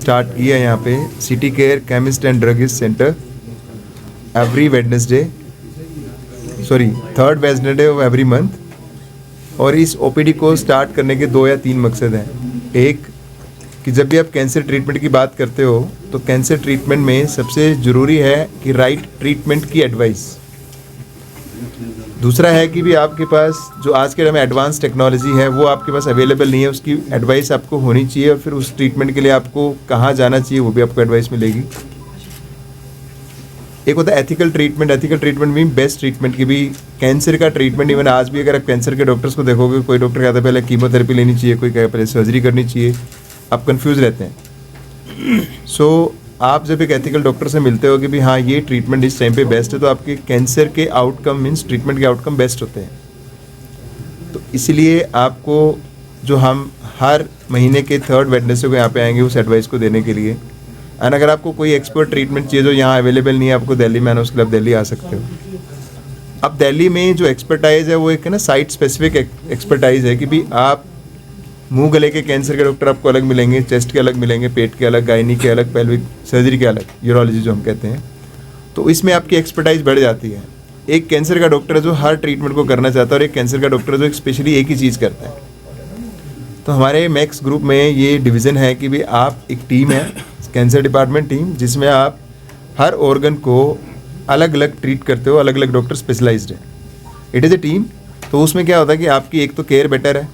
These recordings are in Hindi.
स्टार्ट किया है यहाँ पे city care chemist and druggist centre every Wednesday, sorry third Wednesday of every month. और इस ओपीडी को स्टार्ट करने के 2 या 3 मकसद हैं। एक कि जब भी आप कैंसर ट्रीटमेंट की बात करते हो तो कैंसर ट्रीटमेंट में सबसे ज़रूरी है कि राइट ट्रीटमेंट की एडवाइस। दूसरा है कि भी आपके पास जो आज के टाइम में एडवांस टेक्नोलॉजी है वो आपके पास अवेलेबल नहीं है, उसकी एडवाइस आपको होनी चाहिए और फिर उस ट्रीटमेंट के लिए आपको कहाँ जाना चाहिए वो भी आपको एडवाइस मिलेगी। एक होता है एथिकल ट्रीटमेंट। एथिकल ट्रीटमेंट भी बेस्ट ट्रीटमेंट की भी कैंसर का ट्रीटमेंट। इवन आज भी अगर आप कैंसर के डॉक्टर्स को देखोगे, कोई डॉक्टर कहता है पहले कीमोथेरेपी लेनी चाहिए, कोई कहता है पहले सर्जरी करनी चाहिए, आप कंफ्यूज रहते हैं। सो आप जब एक एथिकल डॉक्टर से मिलते हो कि भी हाँ ये ट्रीटमेंट इस टाइम पे बेस्ट है, तो आपके कैंसर के आउटकम मीन्स ट्रीटमेंट के आउटकम बेस्ट होते हैं। तो इसलिए आपको जो हम हर महीने के थर्ड वेडनेसडे को यहाँ पे आएंगे उस एडवाइस को देने के लिए। एंड अगर आपको कोई एक्सपर्ट ट्रीटमेंट चाहिए जो यहाँ अवेलेबल नहीं है, आपको दिल्ली में आना, उसके लिए आप दिल्ली आ सकते हो। अब दिल्ली में जो एक्सपर्टाइज है वो एक है ना साइट स्पेसिफिक एक्सपर्टाइज है कि भी आप मुंह गले के कैंसर के डॉक्टर आपको अलग मिलेंगे, चेस्ट के अलग मिलेंगे, पेट के अलग, गायनी के अलग, पेल्विक सर्जरी के अलग, यूरोलॉजी जो हम कहते हैं। तो इसमें आपकी एक्सपर्टाइज बढ़ जाती है। एक कैंसर का डॉक्टर है जो हर ट्रीटमेंट को करना चाहता है और एक कैंसर का डॉक्टर है जो स्पेशली एक ही चीज़ करता है। तो हमारे मैक्स ग्रुप में ये डिवीज़न है कि भी आप एक टीम है कैंसर डिपार्टमेंट टीम, जिसमें आप हर ऑर्गन को अलग अलग ट्रीट करते हो, अलग अलग डॉक्टर स्पेशलाइज्ड है। It is a team. तो उसमें क्या होता है कि आपकी एक तो केयर बेटर है,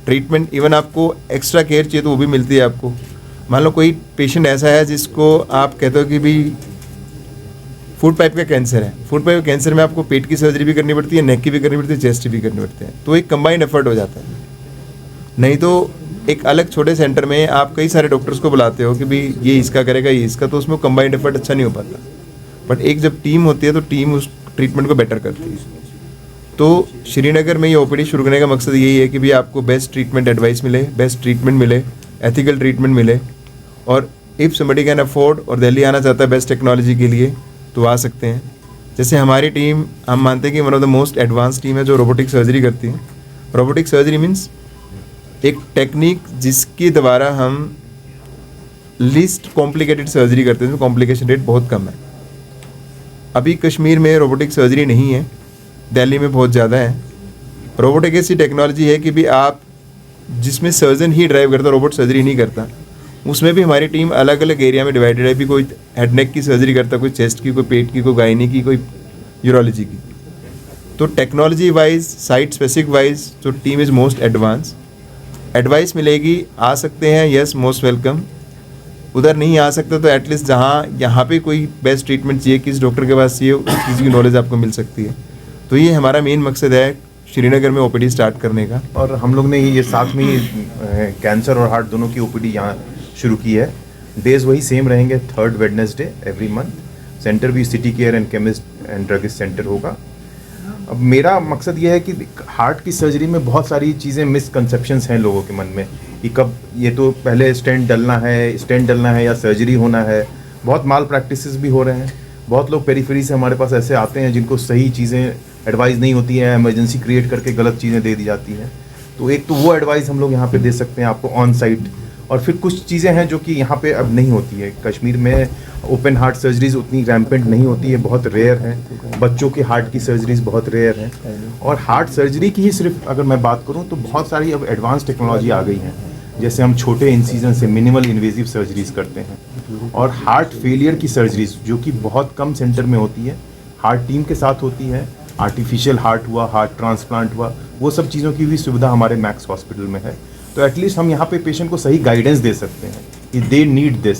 ट्रीटमेंट इवन आपको एक्स्ट्रा केयर चाहिए तो वो भी मिलती है आपको। मान लो कोई पेशेंट ऐसा है जिसको आप कहते हो कि भी फूड पाइप का कैंसर है, फूड पाइप कैंसर में आपको पेट की सर्जरी भी करनी पड़ती है, नेक की भी करनी पड़ती है, चेस्ट की भी करनी पड़ती है। तो एक कंबाइंड एफर्ट हो जाता है। नहीं तो एक अलग छोटे सेंटर में आप कई सारे डॉक्टर्स को बुलाते हो कि भी ये इसका करेगा, ये इसका, तो उसमें कंबाइंड एफर्ट अच्छा नहीं हो पाता। बट एक जब टीम होती है तो टीम उस ट्रीटमेंट को बेटर करती है। तो श्रीनगर में ये ओपीडी शुरू करने का मकसद यही है कि भी आपको बेस्ट ट्रीटमेंट एडवाइस मिले, बेस्ट ट्रीटमेंट मिले, एथिकल ट्रीटमेंट मिले। और इफ़ समबडी कैन अफोर्ड और दिल्ली आना चाहता है बेस्ट टेक्नोलॉजी के लिए तो आ सकते हैं। जैसे हमारी टीम, हम मानते हैं कि one of the most advance team है जो रोबोटिक सर्जरी करती है। रोबोटिक सर्जरी मीन्स एक टेक्निक जिसके द्वारा हम लीस्ट कॉम्प्लिकेटेड सर्जरी करते हैं, जिसमें कॉम्प्लिकेशन रेट बहुत कम है। अभी कश्मीर में रोबोटिक सर्जरी नहीं है, दिल्ली में बहुत ज़्यादा है। रोबोटिक ऐसी टेक्नोलॉजी है कि भी आप जिसमें सर्जन ही ड्राइव करता, रोबोट सर्जरी नहीं करता, उसमें भी हमारी टीम अलग अलग एरिया में डिवाइडेड है। भी कोई हेड नेक की सर्जरी करता, कोई चेस्ट की, कोई पेट की, कोई गायनी की, कोई यूरोलॉजी की। तो technology wise, site specific wise जो team is most advance. Advice मिलेगी, आ सकते हैं, यस मोस्ट वेलकम। उधर नहीं आ सकते तो एटलीस्ट जहाँ यहाँ पे कोई बेस्ट ट्रीटमेंट चाहिए, किस डॉक्टर के पास चाहिए, उस चीज़ की नॉलेज आपको मिल सकती है। तो ये हमारा मेन मकसद है श्रीनगर में ओपीडी स्टार्ट करने का। और हम लोग ने ये साथ में कैंसर और हार्ट दोनों की ओपीडी यहाँ शुरू की है। डेज वही सेम रहेंगे, third Wednesday every month. Centre भी city care and chemist and druggist centre होगा। अब मेरा मकसद ये है कि हार्ट की सर्जरी में बहुत सारी चीज़ें मिसकंसेप्शंस हैं लोगों के मन में कि कब ये तो पहले स्टेंट डलना है या सर्जरी होना है। बहुत माल प्रैक्टिसेस भी हो रहे हैं। बहुत लोग पेरीफेरी से हमारे पास ऐसे आते हैं जिनको सही चीज़ें एडवाइस नहीं होती है, इमरजेंसी क्रिएट करके गलत चीज़ें दे दी जाती हैं। तो एक तो वो एडवाइस हम लोग यहाँ पे दे सकते हैं आपको ऑन साइट। और फिर कुछ चीज़ें हैं जो कि यहाँ पे अब नहीं होती है। कश्मीर में ओपन हार्ट सर्जरीज उतनी रैम्पेंट नहीं होती है, बहुत रेयर है। बच्चों के हार्ट की सर्जरीज बहुत रेयर हैं। और हार्ट सर्जरी की ही सिर्फ अगर मैं बात करूँ तो बहुत सारी अब एडवांस टेक्नोलॉजी आ गई हैं। जैसे हम छोटे इंसीजन से मिनिमल इन्वेजिव सर्जरीज करते हैं। और हार्ट फेलियर की सर्जरीज जो कि बहुत कम सेंटर में होती है, हार्ट टीम के साथ होती है। आर्टिफिशियल हार्ट हुआ, हार्ट ट्रांसप्लांट हुआ, वो सब चीज़ों की भी सुविधा हमारे मैक्स हॉस्पिटल में है। तो एटलीस्ट हम यहाँ पे पेशेंट को सही गाइडेंस दे सकते हैं कि दे नीड दिस।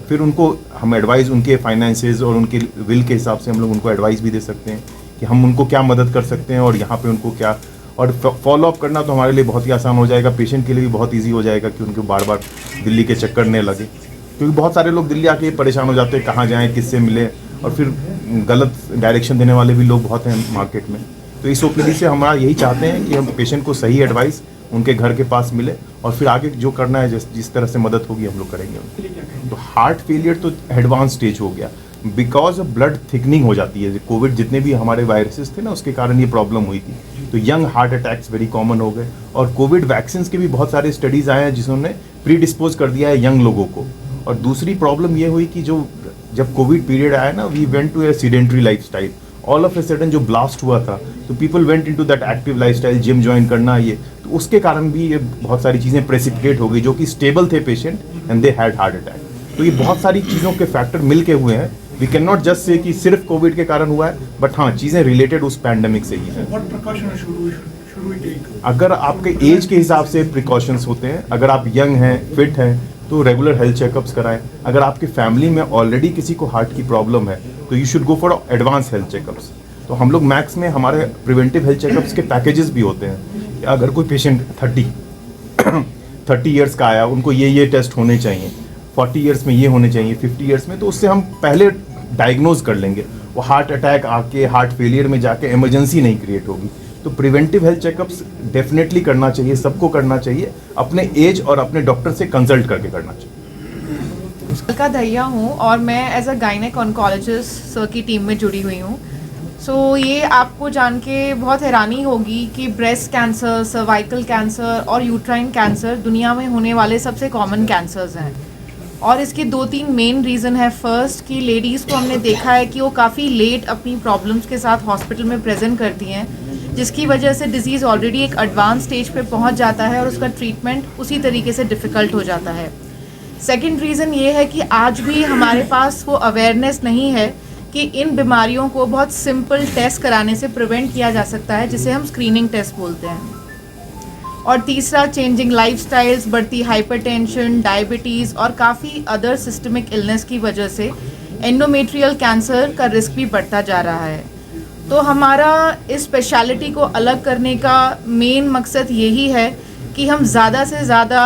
फिर उनको हम एडवाइस, उनके फाइनेंसेस और उनके विल के हिसाब से हम लोग उनको एडवाइस भी दे सकते हैं कि हम उनको क्या मदद कर सकते हैं और यहाँ पे उनको क्या। और फॉलो अप करना तो हमारे लिए बहुत ही आसान हो जाएगा, पेशेंट के लिए भी बहुत ईजी हो जाएगा कि उनको बार बार दिल्ली के चक्कर नहीं लगे। क्योंकि बहुत सारे लोग दिल्ली आके परेशान हो जाते हैं, कहाँ जाएँ, किससे मिले, और फिर गलत डायरेक्शन देने वाले भी लोग बहुत हैं मार्केट में। तो इस ओपीडी से हमारा यही चाहते हैं कि हम पेशेंट को सही एडवाइस उनके घर के पास मिले और फिर आगे जो करना है जिस तरह से मदद होगी हम लोग करेंगे। तो हार्ट फेलियर तो एडवांस स्टेज हो गया बिकॉज ऑफ ब्लड थिकनिंग हो जाती है। कोविड जितने भी हमारे वायरसेस थे ना, उसके कारण ये प्रॉब्लम हुई थी। तो young heart attacks very common हो गए। और कोविड वैक्सीन के भी बहुत सारे स्टडीज़ आए हैं जिन्होंने प्री डिस्पोज कर दिया है यंग लोगों को। और दूसरी प्रॉब्लम ये हुई कि जो जब कोविड पीरियड आया ना, we went to a sedentary lifestyle, all of a sudden जो ब्लास्ट हुआ था, तो people went into that active lifestyle, gym join करना, ये तो उसके कारण भी ये बहुत सारी चीज़ें प्रेसिपिटेट हो गई, जो कि स्टेबल थे patient and they had heart attack. तो ये बहुत सारी चीज़ों के फैक्टर मिल के हुए हैं। We can not just say कि सिर्फ कोविड के कारण हुआ है, बट हाँ, चीज़ें रिलेटेड उस पैंडेमिक से ही है। अगर आपके एज के हिसाब से प्रिकॉशंस होते हैं, अगर आप यंग हैं, फिट हैं, तो रेगुलर हेल्थ चेकअप्स कराएं। अगर आपकी फैमिली में ऑलरेडी किसी को हार्ट की प्रॉब्लम है, तो you should go for advance health checkups. तो हम लोग मैक्स में हमारे प्रिवेंटिव हेल्थ चेकअप्स के पैकेजेस भी होते हैं। अगर कोई पेशेंट 30 ईयर्स का आया, उनको ये टेस्ट होने चाहिए, 40 ईयर्स में ये होने चाहिए, 50 ईयर्स में, तो उससे हम पहले डायग्नोज कर लेंगे। वो हार्ट अटैक आके हार्ट फेलियर में जाके इमरजेंसी नहीं क्रिएट होगी। तो प्रिवेंटिव हेल्थ चेकअप्स डेफिनेटली करना चाहिए, सबको करना चाहिए, अपने एज और अपने डॉक्टर से कंसल्ट करके करना चाहिए। अलका दहिया हूँ और मैं as a gynaec oncologist sir की टीम में जुड़ी हुई हूँ। सो ये आपको जान के बहुत हैरानी होगी कि ब्रेस्ट कैंसर, सर्वाइकल कैंसर और यूट्राइन कैंसर दुनिया में होने वाले सबसे कॉमन कैंसर्स हैं। और इसके 2-3 मेन रीज़न है। फर्स्ट कि लेडीज़ को हमने देखा है कि वो काफ़ी लेट अपनी प्रॉब्लम्स के साथ हॉस्पिटल में प्रेजेंट करती हैं, जिसकी वजह से डिज़ीज़ ऑलरेडी एक एडवांस स्टेज पे पहुंच जाता है और उसका ट्रीटमेंट उसी तरीके से डिफ़िकल्ट हो जाता है। सेकंड रीज़न ये है कि आज भी हमारे पास वो अवेयरनेस नहीं है कि इन बीमारियों को बहुत सिंपल टेस्ट कराने से प्रिवेंट किया जा सकता है, जिसे हम स्क्रीनिंग टेस्ट बोलते हैं। और तीसरा, चेंजिंग लाइफस्टाइल्स, बढ़ती हाइपरटेंशन, डायबिटीज़ और काफ़ी अदर सिस्टमिक इलनेस की वजह से एंडोमेट्रियल कैंसर का रिस्क भी बढ़ता जा रहा है। तो हमारा इस स्पेशलिटी को अलग करने का मेन मकसद यही है कि हम ज़्यादा से ज़्यादा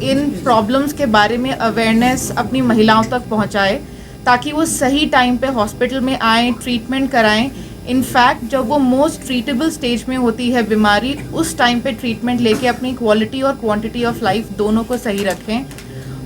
इन प्रॉब्लम्स के बारे में अवेयरनेस अपनी महिलाओं तक पहुंचाए, ताकि वो सही टाइम पे हॉस्पिटल में आएँ, ट्रीटमेंट कराएं। इनफैक्ट जब वो मोस्ट ट्रीटेबल स्टेज में होती है बीमारी, उस टाइम पे ट्रीटमेंट लेके अपनी क्वालिटी और क्वांटिटी ऑफ लाइफ दोनों को सही रखें।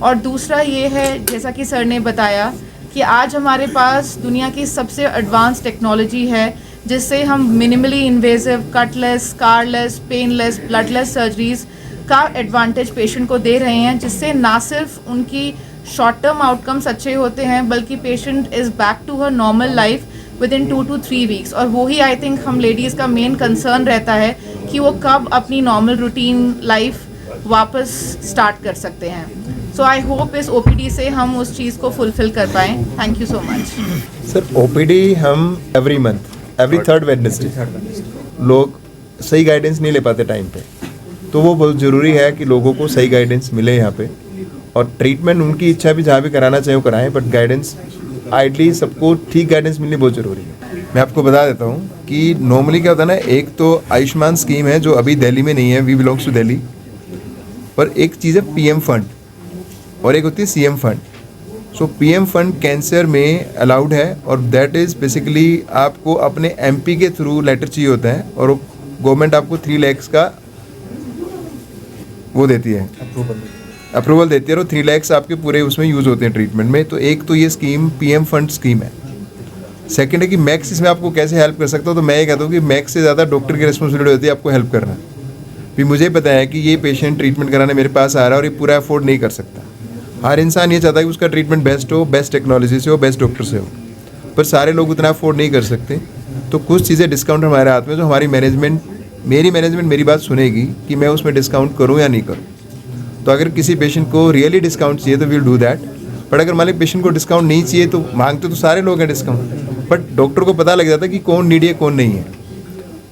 और दूसरा ये है, जैसा कि सर ने बताया, कि आज हमारे पास दुनिया की सबसे एडवांस टेक्नोलॉजी है, जिससे हम minimally invasive, Cutlass, scarless, painless, bloodless surgeries का एडवांटेज पेशेंट को दे रहे हैं, जिससे ना सिर्फ उनकी शॉर्ट टर्म आउटकम्स अच्छे होते हैं, बल्कि patient is back to her normal life within 2 to 3 weeks. और वही आई थिंक हम लेडीज़ का मेन कंसर्न रहता है कि वो कब अपनी नॉर्मल रूटीन लाइफ वापस स्टार्ट कर सकते हैं। सो आई होप इस OPD से हम उस चीज़ को फुलफिल कर पाएँ। Thank you so much. Sir, OPD हम every month, every third Wednesday, लोग सही गाइडेंस नहीं ले पाते टाइम पे, तो वो बहुत ज़रूरी है कि लोगों को सही गाइडेंस मिले यहाँ पे। और ट्रीटमेंट उनकी इच्छा भी जहाँ भी कराना चाहे वो कराएं, बट गाइडेंस आइडली सबको ठीक गाइडेंस मिलनी बहुत ज़रूरी है। मैं आपको बता देता हूँ कि नॉर्मली क्या होता है ना, एक तो आयुष्मान स्कीम है जो अभी दिल्ली में नहीं है, वी बिलोंग्स टू दिल्ली, पर एक चीज़ है PM फंड और एक होती है CM फंड। सो PM फंड कैंसर में अलाउड है, और दैट इज़ बेसिकली आपको अपने MP के थ्रू लेटर चाहिए होता है, और गवर्नमेंट आपको 3 lakhs का वो देती है, अप्रूवल देती है, और 3 lakhs आपके पूरे उसमें यूज़ होते हैं ट्रीटमेंट में। तो एक तो ये स्कीम PM फंड स्कीम है। सेकंड है कि मैक्स इसमें आपको कैसे हेल्प कर सकता हो, तो मैं ये कहता हूँ कि मैक्स से ज़्यादा डॉक्टर की रिस्पॉन्सिबिलिटी होती है आपको हेल्प करना। भी मुझे पता है कि ये पेशेंट ट्रीटमेंट कराने मेरे पास आ रहा है और ये पूरा अफोर्ड नहीं कर सकता। हर इंसान ये चाहता है कि उसका ट्रीटमेंट बेस्ट हो, बेस्ट टेक्नोलॉजी से हो, बेस्ट डॉक्टर से हो, पर सारे लोग उतना अफोर्ड नहीं कर सकते। तो कुछ चीज़ें डिस्काउंट हमारे हाथ में, जो हमारी मेरी मैनेजमेंट मेरी बात सुनेगी कि मैं उसमें डिस्काउंट करूँ या नहीं करूँ। तो अगर किसी पेशेंट को रियली डिस्काउंट चाहिए तो वील डू दैट, बट अगर मान लीजिए पेशेंट को डिस्काउंट नहीं चाहिए, तो मांगते तो सारे लोग हैं डिस्काउंट, बट डॉक्टर को पता लग जाता है कि कौन नीडी है कौन नहीं है।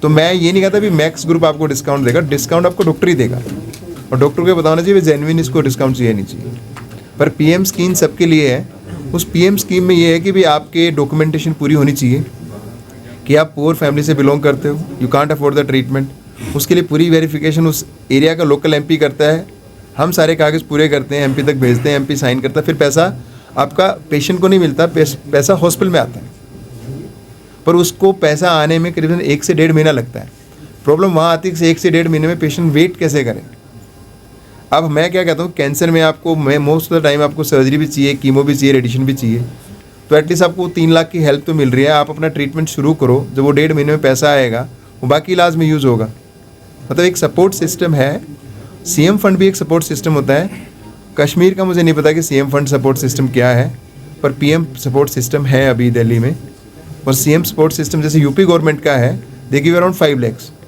तो मैं ये नहीं कहता भी मैक्स ग्रुप आपको डिस्काउंट देगा, डिस्काउंट आपको डॉक्टर ही देगा, और डॉक्टर को बताना चाहिए जेन्युइन इसको डिस्काउंट चाहिए नहीं चाहिए। पर PM स्कीम सबके लिए है। उस PM स्कीम में ये है कि भाई आपके डॉक्यूमेंटेशन पूरी होनी चाहिए कि आप पुअर फैमिली से बिलोंग करते हो, you can't afford the treatment. उसके लिए पूरी वेरिफिकेशन उस एरिया का लोकल MP करता है, हम सारे कागज़ पूरे करते हैं, MP तक भेजते हैं, MP साइन करता है, फिर पैसा आपका पेशेंट को नहीं मिलता, पैसा हॉस्पिटल में आता है, पर उसको पैसा आने में करीबन 1 से 1.5 महीना लगता है। प्रॉब्लम वहाँ आती है कि 1 से 1.5 महीने में पेशेंट वेट कैसे करें। अब मैं क्या कहता हूँ, कैंसर में आपको मोस्ट ऑफ द टाइम आपको सर्जरी भी चाहिए, कीमो भी चाहिए, रेडिएशन भी चाहिए, तो एटलीस्ट आपको 3 लाख की हेल्प तो मिल रही है। आप अपना ट्रीटमेंट शुरू करो, जब वो 1.5 महीने में पैसा आएगा वो बाकी इलाज में यूज़ होगा। मतलब एक सपोर्ट सिस्टम है। CM फंड भी एक सपोर्ट सिस्टम होता है। कश्मीर का मुझे नहीं पता कि सीएम फंड सपोर्ट सिस्टम क्या है, पर पीएम सपोर्ट सिस्टम है अभी दिल्ली में। और सीएम सपोर्ट सिस्टम जैसे यूपी गवर्नमेंट का है, दे गिव अराउंड 5 lakhs।